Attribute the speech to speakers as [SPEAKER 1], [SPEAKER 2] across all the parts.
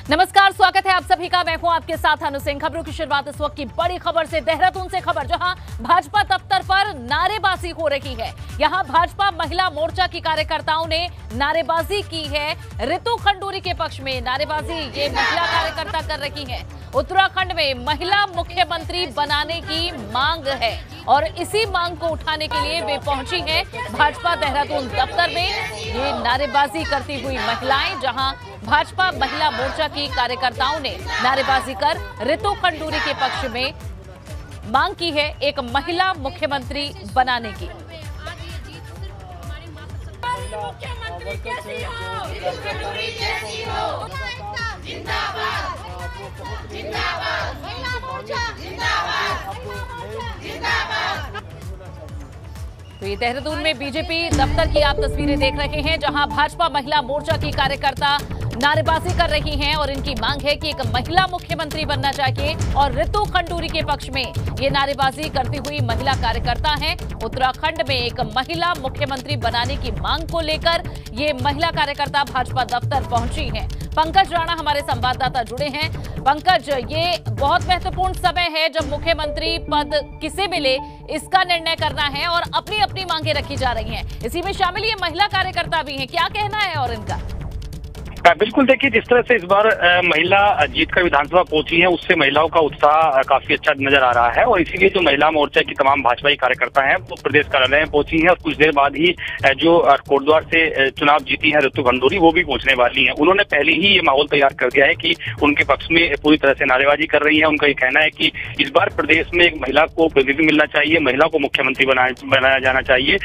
[SPEAKER 1] नमस्कार, स्वागत है आप सभी का। मैं हूं आपके साथ अनु सिंह। खबरों की शुरुआत इस वक्त की बड़ी खबर से, देहरादून से खबर, जहां भाजपा दफ्तर पर नारेबाजी हो रही है। यहां भाजपा महिला मोर्चा की कार्यकर्ताओं ने नारेबाजी की है। रितु खंडूरी के पक्ष में नारेबाजी ये महिला कार्यकर्ता कर रही हैं। उत्तराखंड में महिला मुख्यमंत्री बनाने की मांग है और इसी मांग को उठाने के लिए वे पहुंची हैं भाजपा देहरादून दफ्तर में। ये नारेबाजी करती हुई महिलाएं, जहां भाजपा महिला मोर्चा की कार्यकर्ताओं ने नारेबाजी कर रितु खंडूरी के पक्ष में मांग की है एक महिला मुख्यमंत्री बनाने की। तो ये देहरादून में बीजेपी दफ्तर की आप तस्वीरें देख रहे हैं, जहां भाजपा महिला मोर्चा की कार्यकर्ता नारेबाजी कर रही हैं और इनकी मांग है कि एक महिला मुख्यमंत्री बनना चाहिए। और रितु खंडूरी के पक्ष में ये नारेबाजी करती हुई महिला कार्यकर्ता हैं। उत्तराखंड में एक महिला मुख्यमंत्री बनाने की मांग को लेकर ये महिला कार्यकर्ता भाजपा दफ्तर पहुंची हैं। पंकज राणा हमारे संवाददाता जुड़े हैं। पंकज, ये बहुत महत्वपूर्ण समय है जब मुख्यमंत्री पद किसे मिले इसका निर्णय करना है और अपनी अपनी मांगे रखी जा रही हैं। इसी में शामिल ये महिला कार्यकर्ता भी हैं, क्या कहना है और इनका?
[SPEAKER 2] बिल्कुल, देखिए जिस तरह से इस बार महिला जीतकर विधानसभा पहुंची है, उससे महिलाओं का उत्साह काफी अच्छा नजर आ रहा है और इसीलिए जो महिला मोर्चा की तमाम भाजपाई कार्यकर्ता हैं वो प्रदेश कार्यालय में पहुंची हैं और कुछ देर बाद ही जो कोटद्वार से चुनाव जीती है रितु खंडूरी, वो भी पहुंचने वाली हैं। उन्होंने पहले ही ये माहौल तैयार कर दिया है कि उनके पक्ष में पूरी तरह से नारेबाजी कर रही है। उनका ये कहना है कि इस बार प्रदेश में एक महिला को प्रतिनिधि मिलना चाहिए, महिला को मुख्यमंत्री बनाया जाना चाहिए।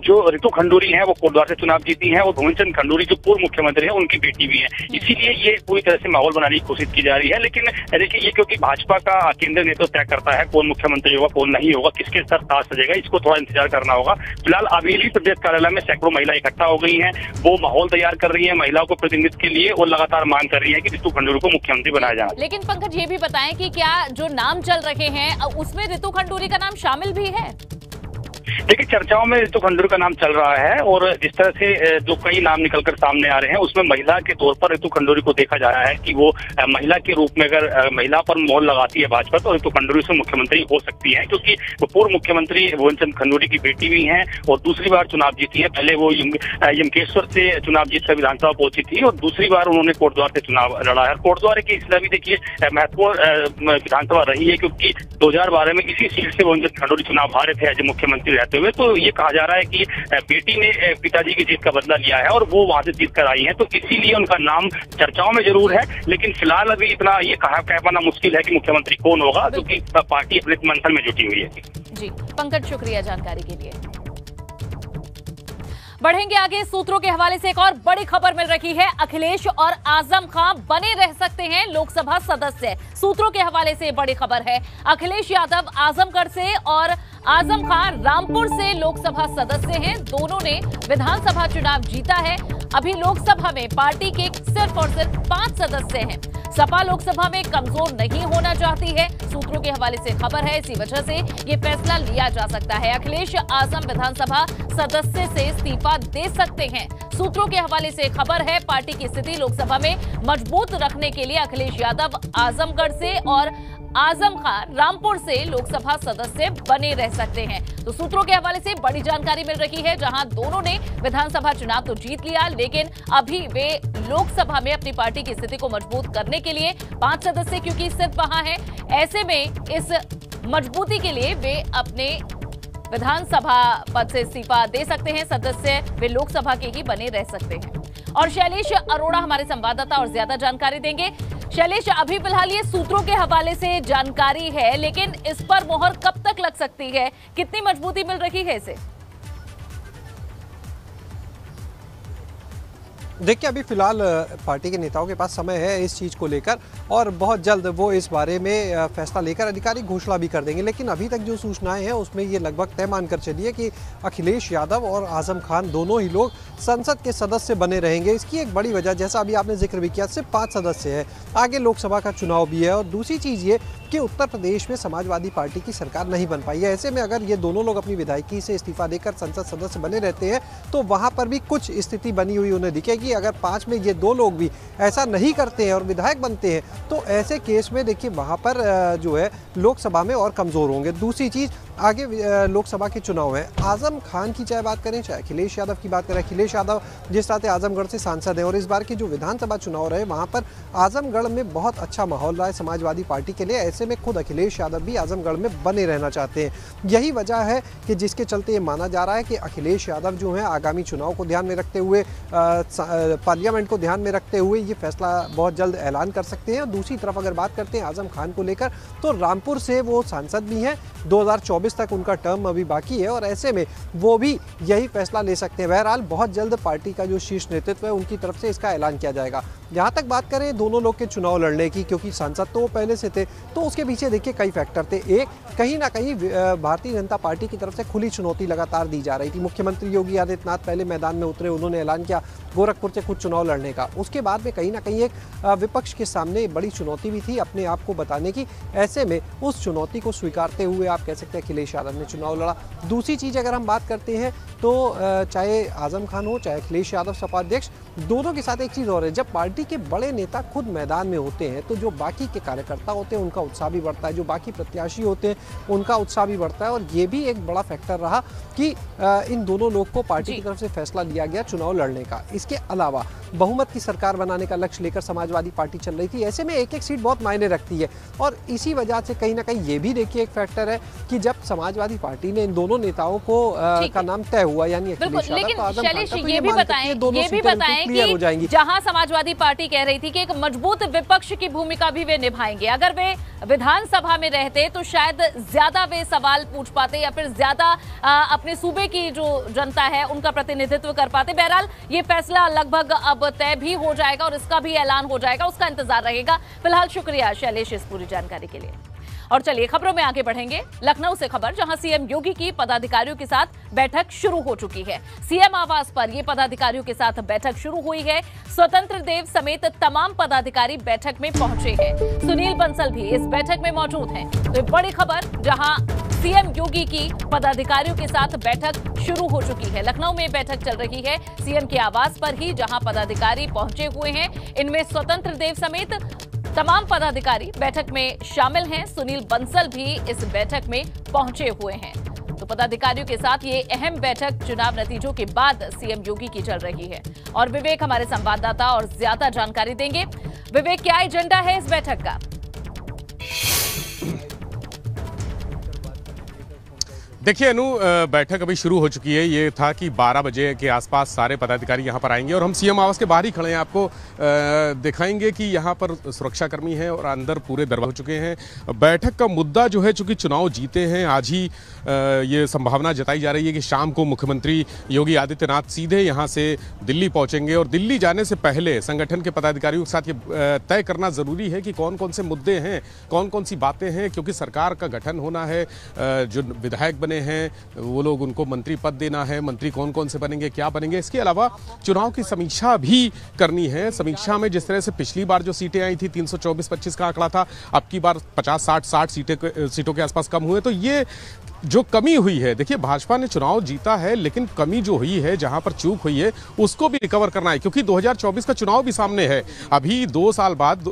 [SPEAKER 2] जो रितु खंडूरी है वो कोटद्वार से चुनाव जीती है और भुवन चंद खंडूरी जो पूर्व मुख्यमंत्री है उनकी बेटी भी है। इसीलिए ये पूरी तरह से माहौल बनाने की कोशिश की जा रही है। लेकिन देखिए, ये क्योंकि भाजपा का केंद्रीय नेतृत्व तय करता है कौन मुख्यमंत्री होगा कौन नहीं होगा, किसके साथ ताज सजेगा, इसको थोड़ा इंतजार करना होगा। फिलहाल अभी भी प्रदेश कार्यालय में सैकड़ों महिला इकट्ठा हो गई हैं, वो माहौल तैयार कर रही है महिलाओं को प्रतिनिधित्व के लिए और लगातार मांग कर रही है कि रितु खंडूरी को मुख्यमंत्री बनाया जाए।
[SPEAKER 1] लेकिन पंकज, ये भी बताएं कि क्या जो नाम चल रहे हैं उसमें रितु खंडूरी का नाम शामिल भी है?
[SPEAKER 2] देखिए, चर्चाओं में रितु खंडूरी का नाम चल रहा है और जिस तरह से जो कई नाम निकलकर सामने आ रहे हैं उसमें महिला के तौर पर रितु खंडूरी को देखा जा रहा है कि वो महिला के रूप में अगर महिला पर मोहर लगाती है भाजपा तो रितु खंडूरी से मुख्यमंत्री हो सकती है, क्योंकि वो पूर्व मुख्यमंत्री भुवन चंद खंडूरी की बेटी भी हैं और दूसरी बार चुनाव जीती है। पहले वो यमकेश्वर से चुनाव जीतकर विधानसभा पहुंची थी और दूसरी बार उन्होंने कोटद्वार से चुनाव लड़ा है। कोटद्वार की इसलिए भी देखिए महत्वपूर्ण विधानसभा रही है क्योंकि 2012 में इसी सीट से भुवन चंद खंडूरी चुनाव हारे थे एज मुख्यमंत्री रहते हुए। तो ये कहा जा रहा है कि बेटी ने पिताजी की जीत का बदला लिया है और वो वहां से जीत कर आई है, तो इसीलिए उनका नाम चर्चाओं में जरूर है। लेकिन फिलहाल अभी इतना ये कह पाना मुश्किल है कि मुख्यमंत्री कौन होगा, क्योंकि पार्टी अपने मंथन में जुटी हुई है।
[SPEAKER 1] जी पंकज, शुक्रिया जानकारी के लिए। बढ़ेंगे आगे। सूत्रों के हवाले से एक और बड़ी खबर मिल रही है। अखिलेश और आजम खान बने रह सकते हैं लोकसभा सदस्य। सूत्रों के हवाले से बड़ी खबर है। अखिलेश यादव आजमगढ़ से और आजम खान रामपुर से लोकसभा सदस्य हैं। दोनों ने विधानसभा चुनाव जीता है। अभी लोकसभा में पार्टी के सिर्फ और सिर्फ 5 सदस्य हैं। सपा लोकसभा में कमजोर नहीं होना चाहती है, सूत्रों के हवाले से खबर है। इसी वजह से ये फैसला लिया जा सकता है। अखिलेश आजम विधानसभा सदस्य से इस्तीफा दे सकते हैं। सूत्रों के हवाले से खबर है। पार्टी की स्थिति लोकसभा में मजबूत रखने के लिए अखिलेश यादव आजमगढ़ से और आजम खान रामपुर से लोकसभा सदस्य बने रह सकते हैं। तो सूत्रों के हवाले से बड़ी जानकारी मिल रही है, जहां दोनों ने विधानसभा चुनाव तो जीत लिया, लेकिन अभी वे लोकसभा में अपनी पार्टी की स्थिति को मजबूत करने के लिए 5 सदस्य क्योंकि सिर्फ वहां है, ऐसे में इस मजबूती के लिए वे अपने विधानसभा पद से इस्तीफा दे सकते हैं। सदस्य वे लोकसभा के ही बने रह सकते हैं। और शैलेश अरोड़ा हमारे संवाददाता और ज्यादा जानकारी देंगे। शैलेश, अभी फिलहाल ये सूत्रों के हवाले से जानकारी है, लेकिन इस पर मोहर कब तक लग सकती है? कितनी मजबूती मिल रही है इसे?
[SPEAKER 3] देखिए, अभी फिलहाल पार्टी के नेताओं के पास समय है इस चीज़ को लेकर और बहुत जल्द वो इस बारे में फैसला लेकर आधिकारिक घोषणा भी कर देंगे। लेकिन अभी तक जो सूचनाएं हैं उसमें ये लगभग तय मानकर चलिए कि अखिलेश यादव और आजम खान दोनों ही लोग संसद के सदस्य बने रहेंगे। इसकी एक बड़ी वजह, जैसा अभी आपने जिक्र भी किया, सिर्फ 5 सदस्य है, आगे लोकसभा का चुनाव भी है। और दूसरी चीज़ ये कि उत्तर प्रदेश में समाजवादी पार्टी की सरकार नहीं बन पाई है। ऐसे में अगर ये दोनों लोग अपनी विधायकी से इस्तीफा देकर संसद सदस्य बने रहते हैं तो वहाँ पर भी कुछ स्थिति बनी हुई उन्हें दिखेगी क्योंकि अगर 5 में ये 2 लोग भी ऐसा नहीं करते हैं और विधायक बनते हैं तो ऐसे केस में देखिए वहाँ पर जो है लोकसभा में और कमज़ोर होंगे। दूसरी चीज़, आगे लोकसभा के चुनाव हैं। आजम खान की चाहे बात करें चाहे अखिलेश यादव की बात करें, अखिलेश यादव जिस तरह से आजमगढ़ से सांसद हैं और इस बार के जो विधानसभा चुनाव रहे वहाँ पर आजमगढ़ में बहुत अच्छा माहौल रहा है समाजवादी पार्टी के लिए। ऐसे में खुद अखिलेश यादव भी आजमगढ़ में बने रहना चाहते हैं। यही वजह है कि जिसके चलते ये माना जा रहा है कि अखिलेश यादव जो हैं आगामी चुनाव को ध्यान में रखते हुए, पार्लियामेंट को ध्यान में रखते हुए ये फैसला बहुत जल्द ऐलान कर सकते हैं। और दूसरी तरफ अगर बात करते हैं आजम खान को लेकर, तो रामपुर से वो सांसद भी हैं, 2024 तक उनका टर्म अभी बाकी है और ऐसे में वो भी यही फैसला ले सकते हैं। बहरहाल बहुत जल्द पार्टी का जो शीर्ष नेतृत्व है उनकी तरफ से इसका ऐलान किया जाएगा। जहाँ तक बात करें दोनों लोग के चुनाव लड़ने की, क्योंकि सांसद तो वो पहले से थे, तो उसके पीछे देखिए कई फैक्टर थे। एक, कहीं ना कहीं भारतीय जनता पार्टी की तरफ से खुली चुनौती लगातार दी जा रही थी। मुख्यमंत्री योगी आदित्यनाथ पहले मैदान में उतरे, उन्होंने ऐलान किया गोरखपुर से खुद चुनाव लड़ने का। उसके बाद में कहीं ना कहीं एक विपक्ष के सामने बड़ी चुनौती भी थी अपने आप को बताने की। ऐसे में उस चुनौती को स्वीकारते हुए आप कह सकते हैं अखिलेश यादव ने चुनाव लड़ा। दूसरी चीज़ अगर हम बात करते हैं तो चाहे आजम खान हो चाहे अखिलेश यादव सपा अध्यक्ष, दोनों के साथ एक चीज़ और है, जब पार्टी के बड़े नेता खुद मैदान में होते हैं तो जो बाकी के कार्यकर्ता होते हैं उनका उत्साह भी बढ़ता है, जो बाकी प्रत्याशी होते हैं उनका उत्साह भी बढ़ता है। और ये भी एक बड़ा फैक्टर रहा कि इन दोनों लोग को पार्टी की तरफ से फैसला लिया गया चुनाव लड़ने का। इसके अलावा बहुमत की सरकार बनाने का लक्ष्य लेकर समाजवादी पार्टी चल रही थी। ऐसे में एक एक सीट बहुत मायने रखती है और इसी वजह से कहीं ना कहीं ये भी देखिए एक फैक्टर है कि जब समाजवादी पार्टी ने इन दोनों नेताओं को का नाम तय हुआ, यानी अखिलेश यादव तो आजम खान, तो ये भी बताएं
[SPEAKER 1] क्लियर हो जाएंगी। जहां समाजवादी पार्टी कह रही थी कि एक मजबूत विपक्ष की भूमिका भी वे निभाएंगे, अगर वे विधानसभा में रहते तो शायद ज्यादा वे सवाल पूछ पाते या फिर ज्यादा अपने सूबे की जो जनता है उनका प्रतिनिधित्व कर पाते। बहरहाल ये फैसला लगभग अब तय भी हो जाएगा और इसका भी ऐलान हो जाएगा, उसका इंतजार रहेगा। फिलहाल शुक्रिया शैलेश इस पूरी जानकारी के लिए। और चलिए खबरों में आगे बढ़ेंगे। लखनऊ से खबर, जहां सीएम योगी की पदाधिकारियों के साथ बैठक शुरू हो चुकी है। सीएम आवास पर यह पदाधिकारियों के साथ बैठक शुरू हुई है। स्वतंत्र देव समेत तमाम पदाधिकारी बैठक में पहुंचे हैं। सुनील बंसल भी इस बैठक में मौजूद हैं। तो बड़ी खबर, जहां सीएम योगी की पदाधिकारियों के साथ बैठक शुरू हो चुकी है। लखनऊ में बैठक चल रही है सीएम के आवास पर ही, जहां पदाधिकारी पहुंचे हुए हैं। इनमें स्वतंत्र देव समेत तमाम पदाधिकारी बैठक में शामिल हैं। सुनील बंसल भी इस बैठक में पहुंचे हुए हैं। तो पदाधिकारियों के साथ ये अहम बैठक चुनाव नतीजों के बाद सीएम योगी की चल रही है। और विवेक हमारे संवाददाता और ज्यादा जानकारी देंगे। विवेक, क्या एजेंडा है इस बैठक का?
[SPEAKER 4] देखिए अनु, बैठक अभी शुरू हो चुकी है। ये था कि 12 बजे के आसपास सारे पदाधिकारी यहाँ पर आएंगे और हम सीएम आवास के बाहर ही खड़े हैं। आपको दिखाएंगे कि यहाँ पर सुरक्षाकर्मी हैं और अंदर पूरे दरबार हो चुके हैं। बैठक का मुद्दा जो है, चूंकि चुनाव जीते हैं, आज ही ये संभावना जताई जा रही है कि शाम को मुख्यमंत्री योगी आदित्यनाथ सीधे यहाँ से दिल्ली पहुँचेंगे और दिल्ली जाने से पहले संगठन के पदाधिकारियों के साथ ये तय करना ज़रूरी है कि कौन कौन से मुद्दे हैं, कौन कौन सी बातें हैं, क्योंकि सरकार का गठन होना है। जो विधायक बने हैं वो लोग, उनको मंत्री पद देना है, मंत्री कौन कौन से बनेंगे, क्या बनेंगे। इसके अलावा चुनाव की समीक्षा भी करनी है। समीक्षा में जिस तरह से पिछली बार जो सीटें आई थी 324-25 का आंकड़ा था, अब की बार 50-60 सीटों के आसपास कम हुए। तो ये जो कमी हुई है, देखिए भाजपा ने चुनाव जीता है लेकिन कमी जो हुई है, जहां पर चूक हुई है, उसको भी रिकवर करना है, क्योंकि 2024 का चुनाव भी सामने है। अभी 2 साल बाद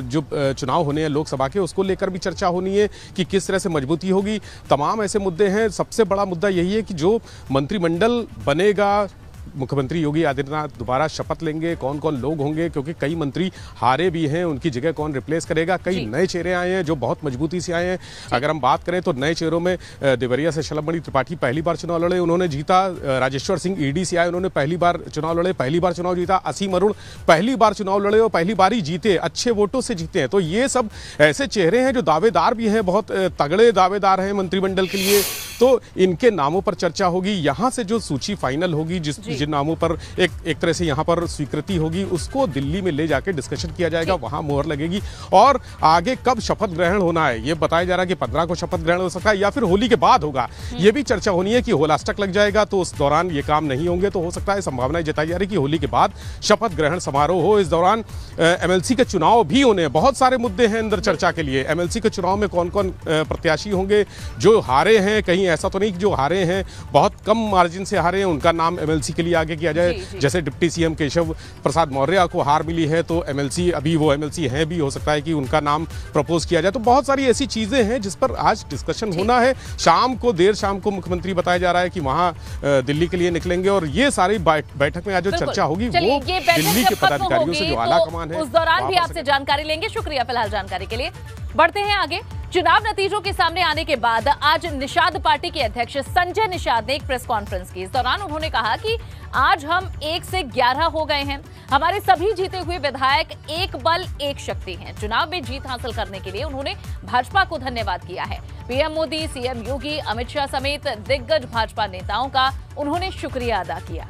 [SPEAKER 4] जो चुनाव होने हैं लोकसभा के, उसको लेकर भी चर्चा होनी है कि किस तरह से मजबूती होगी। तमाम ऐसे मुद्दे हैं। सबसे बड़ा मुद्दा यही है कि जो मंत्रिमंडल बनेगा, मुख्यमंत्री योगी आदित्यनाथ दोबारा शपथ लेंगे, कौन कौन लोग होंगे, क्योंकि कई मंत्री हारे भी हैं, उनकी जगह कौन रिप्लेस करेगा। कई नए चेहरे आए हैं जो बहुत मजबूती से आए हैं। अगर हम बात करें तो नए चेहरों में देवरिया से शलभमणि त्रिपाठी पहली बार चुनाव लड़े, उन्होंने जीता। राजेश्वर सिंह ईडी से आए, उन्होंने पहली बार चुनाव लड़े, पहली बार चुनाव जीता। असीम अरुण पहली बार चुनाव लड़े और पहली बार ही जीते, अच्छे वोटों से जीते हैं। तो ये सब ऐसे चेहरे हैं जो दावेदार भी हैं, बहुत तगड़े दावेदार हैं मंत्रिमंडल के लिए। तो इनके नामों पर चर्चा होगी। यहाँ से जो सूची फाइनल होगी, जिन नामों पर एक तरह से यहाँ पर स्वीकृति होगी, उसको दिल्ली में ले जाके डिस्कशन किया जाएगा, वहां मोहर लगेगी। और आगे कब शपथ ग्रहण होना है, ये बताया जा रहा है कि 15 को शपथ ग्रहण हो सकता है या फिर होली के बाद होगा। ये भी चर्चा होनी है कि होलास्टक लग जाएगा तो उस दौरान ये काम नहीं होंगे, तो हो सकता है संभावना जताई जा रही है कि होली के बाद शपथ ग्रहण समारोह हो। इस दौरान एमएलसी के चुनाव भी होने हैं। बहुत सारे मुद्दे हैं अंदर चर्चा के लिए। एमएलसी के चुनाव में कौन कौन प्रत्याशी होंगे, जो हारे हैं, कहीं ऐसा तो नहीं कि जो हारे हैं बहुत कम मार्जिन से हारे हैं उनका नाम एमएलसी के लिए लिए आगे किया जाए। जैसे डिप्टी सीएम केशव प्रसाद मौर्य को हार मिली है तो एमएलसी, अभी वो एमएलसी हैं भी, हो सकता है कि उनका नाम प्रपोज किया जाए। तो बहुत सारी ऐसी चीजें हैं जिस पर आज डिस्कशन होना है। शाम को, देर शाम को मुख्यमंत्री बताया जा रहा है कि वहां दिल्ली के लिए निकलेंगे और ये सारी बैठक में आज जो चर्चा होगी वो दिल्ली के पदाधिकारियों से जो आला कमान है
[SPEAKER 1] उस दौरान भी आपसे जानकारी लेंगे। शुक्रिया फिलहाल जानकारी के लिए। बढ़ते हैं आगे। चुनाव नतीजों के सामने आने के बाद आज निषाद पार्टी के अध्यक्ष संजय निषाद ने एक प्रेस कॉन्फ्रेंस की। इस दौरान उन्होंने कहा कि आज हम 1 से 11 हो गए हैं। हमारे सभी जीते हुए विधायक एक बल एक शक्ति हैं। चुनाव में जीत हासिल करने के लिए उन्होंने भाजपा को धन्यवाद किया है। पीएम मोदी, सीएम योगी, अमित शाह समेत दिग्गज भाजपा नेताओं का उन्होंने शुक्रिया अदा किया।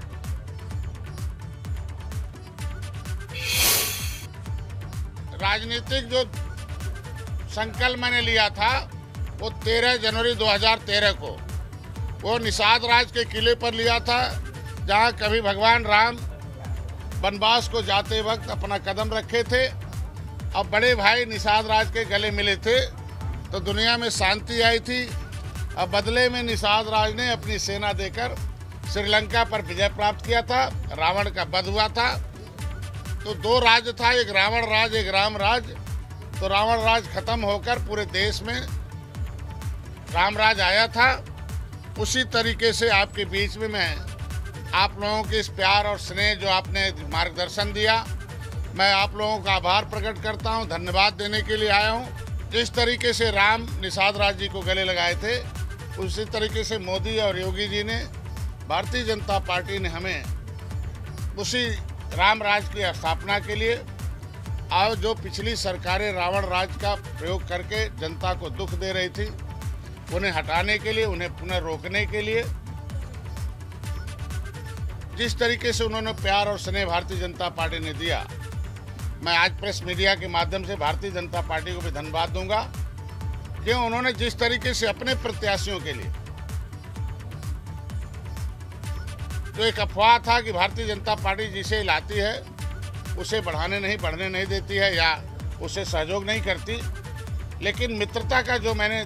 [SPEAKER 5] राजनीतिक जो संकल्प मैंने लिया था वो 13 जनवरी 2013 को वो निषाद राज के किले पर लिया था, जहां कभी भगवान राम वनवास को जाते वक्त अपना कदम रखे थे। अब बड़े भाई निषाद राज के गले मिले थे तो दुनिया में शांति आई थी। अब बदले में निषाद राज ने अपनी सेना देकर श्रीलंका पर विजय प्राप्त किया था। रावण का वध हुआ था। तो 2 राज्य था, एक रावण राज, एक राम राज। तो रावण राज खत्म होकर पूरे देश में राम राज आया था। उसी तरीके से आपके बीच में मैं आप लोगों के इस प्यार और स्नेह जो आपने मार्गदर्शन दिया, मैं आप लोगों का आभार प्रकट करता हूं, धन्यवाद देने के लिए आया हूं। जिस तरीके से राम निषाद राज जी को गले लगाए थे, उसी तरीके से मोदी और योगी जी ने, भारतीय जनता पार्टी ने हमें उसी राम राज की स्थापना के लिए, और जो पिछली सरकारें रावण राज का प्रयोग करके जनता को दुख दे रही थी, उन्हें हटाने के लिए, उन्हें पुनः रोकने के लिए जिस तरीके से उन्होंने प्यार और स्नेह भारतीय जनता पार्टी ने दिया, मैं आज प्रेस मीडिया के माध्यम से भारतीय जनता पार्टी को भी धन्यवाद दूंगा कि उन्होंने जिस तरीके से अपने प्रत्याशियों के लिए, जो एक अफवाह था कि भारतीय जनता पार्टी जिसे लाती है उसे बढ़ने नहीं देती है या उसे सहयोग नहीं करती, लेकिन मित्रता का जो मैंने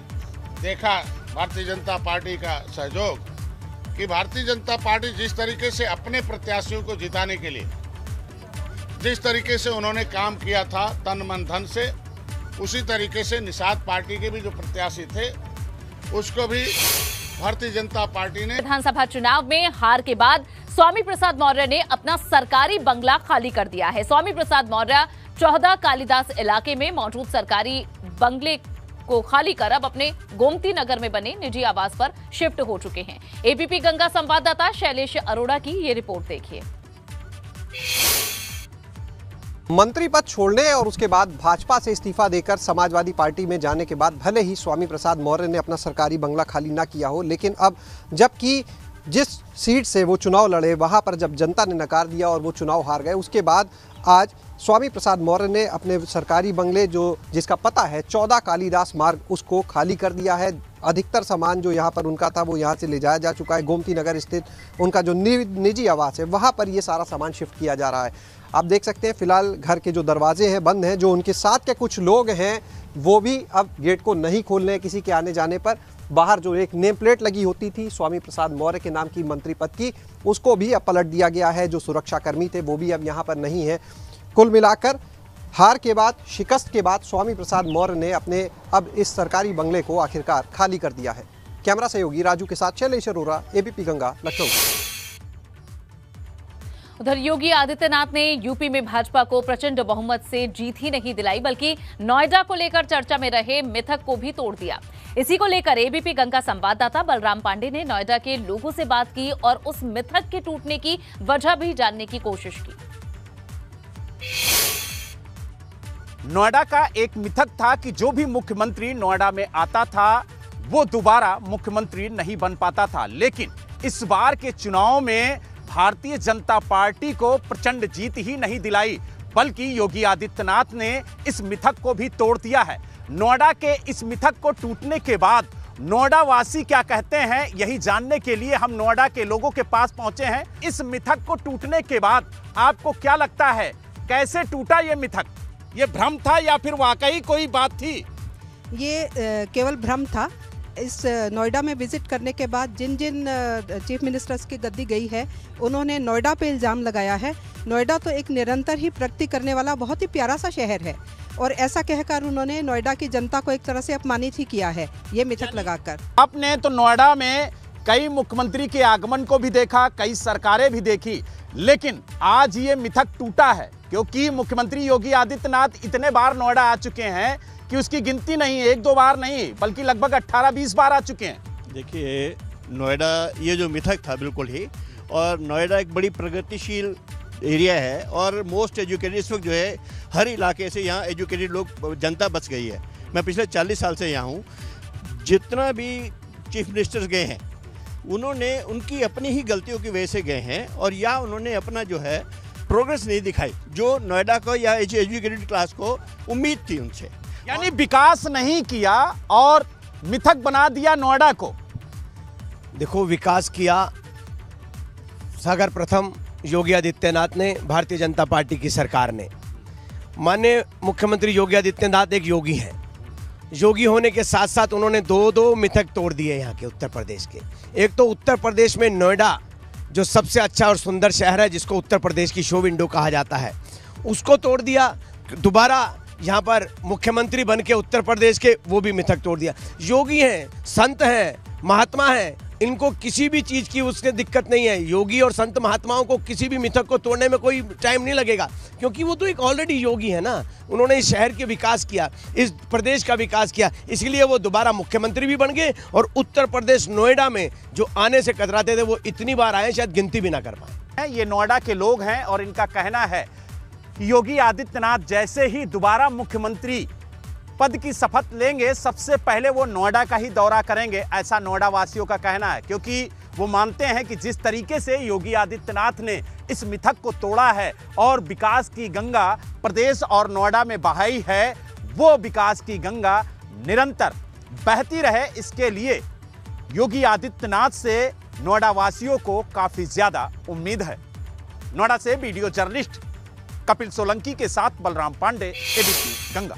[SPEAKER 5] देखा भारतीय जनता पार्टी का सहयोग, कि भारतीय जनता पार्टी जिस तरीके से अपने प्रत्याशियों को जिताने के लिए जिस तरीके से उन्होंने काम किया था तन मन धन से, उसी तरीके से निषाद पार्टी के भी जो प्रत्याशी थे उसको भी भारतीय जनता पार्टी ने।
[SPEAKER 1] विधानसभा चुनाव में हार के बाद स्वामी प्रसाद मौर्य ने अपना सरकारी बंगला खाली कर दिया है। स्वामी प्रसाद मौर्य 14 कालिदास इलाके में मौजूद सरकारी बंगले को खाली कर अब अपने गोमती नगर में बने निजी आवास पर शिफ्ट हो चुके हैं। एबीपी गंगा संवाददाता शैलेश अरोड़ा की ये रिपोर्ट देखिए।
[SPEAKER 3] मंत्री पद छोड़ने और उसके बाद भाजपा से इस्तीफा देकर समाजवादी पार्टी में जाने के बाद भले ही स्वामी प्रसाद मौर्य ने अपना सरकारी बंगला खाली ना किया हो, लेकिन अब जबकि जिस सीट से वो चुनाव लड़े वहां पर जब जनता ने नकार दिया और वो चुनाव हार गए, उसके बाद आज स्वामी प्रसाद मौर्य ने अपने सरकारी बंगले जिसका पता है 14 कालिदास मार्ग, उसको खाली कर दिया है। अधिकतर सामान जो यहाँ पर उनका था वो यहाँ से ले जाया जा चुका है। गोमती नगर स्थित उनका जो निजी आवास है वहाँ पर ये सारा सामान शिफ्ट किया जा रहा है। आप देख सकते हैं फिलहाल घर के जो दरवाजे हैं बंद हैं। जो उनके साथ के कुछ लोग हैं वो भी अब गेट को नहीं खोल रहे हैं किसी के आने जाने पर। बाहर जो एक नेम प्लेट लगी होती थी स्वामी प्रसाद मौर्य के नाम की मंत्री पद की, उसको भी अब पलट दिया गया है। जो सुरक्षाकर्मी थे वो भी अब यहाँ पर नहीं है। कुल मिलाकर हार के बाद, शिकस्त के बाद स्वामी प्रसाद मौर्य ने अपने अब इस सरकारी बंगले को आखिरकार खाली कर दिया है। कैमरा सहयोगी राजू के साथ शैलेश अरोड़ा, एबीपी गंगा, लखनऊ।
[SPEAKER 1] उधर योगी आदित्यनाथ ने यूपी में भाजपा को प्रचंड बहुमत से जीत ही नहीं दिलाई, बल्कि नोएडा को लेकर चर्चा में रहे मिथक को भी तोड़ दिया। इसी को लेकर एबीपी गंगा संवाददाता बलराम पांडे ने नोएडा के लोगों से बात की और उस मिथक के टूटने की वजह भी जानने की कोशिश की।
[SPEAKER 6] नोएडा का एक मिथक था कि जो भी मुख्यमंत्री नोएडा में आता था वो दोबारा मुख्यमंत्री नहीं बन पाता था, लेकिन इस बार के चुनाव में भारतीय जनता पार्टी को प्रचंड जीत ही नहीं दिलाई, बल्कि योगी आदित्यनाथ ने इस मिथक को भी तोड़ दिया है। नोएडा के इस मिथक को टूटने के बाद नोएडा वासी क्या कहते हैं, यही जानने के लिए हम नोएडा के लोगों के पास पहुंचे हैं। इस मिथक को टूटने के बाद आपको क्या लगता है, कैसे टूटा ये मिथक? ये भ्रम था या फिर वाकई कोई बात थी?
[SPEAKER 7] ये केवल भ्रम था। इस नोएडा में विजिट करने के बाद जिन जिन चीफ मिनिस्टर्स की गद्दी गई है, उन्होंने नोएडा पे इल्ज़ाम लगाया है। नोएडा तो एक निरंतर ही प्रगति करने वाला बहुत ही प्यारा सा शहर है, और ऐसा कहकर उन्होंने नोएडा की जनता को एक तरह से अपमानित ही किया है, ये मिथक लगाकर।
[SPEAKER 6] आपने तो नोएडा में कई मुख्यमंत्री के आगमन को भी देखा, कई सरकारें भी देखी, लेकिन आज ये मिथक टूटा है, क्योंकि मुख्यमंत्री योगी आदित्यनाथ इतने बार नोएडा आ चुके हैं कि उसकी गिनती नहीं, एक दो बार नहीं बल्कि लगभग 18-20 बार आ चुके हैं।
[SPEAKER 8] देखिए, नोएडा ये जो मिथक था बिल्कुल ही, और नोएडा एक बड़ी प्रगतिशील एरिया है और मोस्ट एजुकेटेड इस वक्त जो है हर इलाके से यहाँ एजुकेटेड लोग, जनता बच गई है। मैं पिछले 40 साल से यहाँ हूँ। जितना भी चीफ मिनिस्टर्स गए हैं उन्होंने उनकी अपनी ही गलतियों की वजह से गए हैं, और या उन्होंने अपना जो है प्रोग्रेस नहीं दिखाई जो नोएडा को या एजुकेटेड क्लास को उम्मीद थी उनसे।
[SPEAKER 6] यानी विकास नहीं किया और मिथक बना दिया नोएडा को।
[SPEAKER 9] देखो, विकास किया सागर प्रथम योगी आदित्यनाथ ने, भारतीय जनता पार्टी की सरकार ने। माननीय मुख्यमंत्री योगी आदित्यनाथ एक योगी हैं। योगी होने के साथ साथ उन्होंने दो मिथक तोड़ दिए यहाँ के उत्तर प्रदेश के। एक तो उत्तर प्रदेश में नोएडा जो सबसे अच्छा और सुंदर शहर है, जिसको उत्तर प्रदेश की शो विंडो कहा जाता है, उसको तोड़ दिया। दोबारा यहाँ पर मुख्यमंत्री बन के उत्तर प्रदेश के वो भी मिथक तोड़ दिया। योगी हैं, संत हैं, महात्मा हैं, इनको किसी भी चीज़ की उससे दिक्कत नहीं है। योगी और संत महात्माओं को किसी भी मिथक को तोड़ने में कोई टाइम नहीं लगेगा, क्योंकि वो तो एक ऑलरेडी योगी है ना। उन्होंने इस शहर के विकास किया, इस प्रदेश का विकास किया, इसलिए वो दोबारा मुख्यमंत्री भी बन गए। और उत्तर प्रदेश नोएडा में जो आने से कतराते थे वो इतनी बार आए शायद गिनती भी ना कर पाए।
[SPEAKER 6] ये नोएडा के लोग हैं और इनका कहना है कि योगी आदित्यनाथ जैसे ही दोबारा मुख्यमंत्री पद की शपथ लेंगे, सबसे पहले वो नोएडा का ही दौरा करेंगे, ऐसा नोएडा वासियों का कहना है। क्योंकि वो मानते हैं कि जिस तरीके से योगी आदित्यनाथ ने इस मिथक को तोड़ा है और विकास की गंगा प्रदेश और नोएडा में बहाई है, वो विकास की गंगा निरंतर बहती रहे, इसके लिए योगी आदित्यनाथ से नोएडा वासियों को काफी ज्यादा उम्मीद है। नोएडा से वीडियो जर्नलिस्ट कपिल सोलंकी के साथ बलराम पांडे, एबीपी गंगा।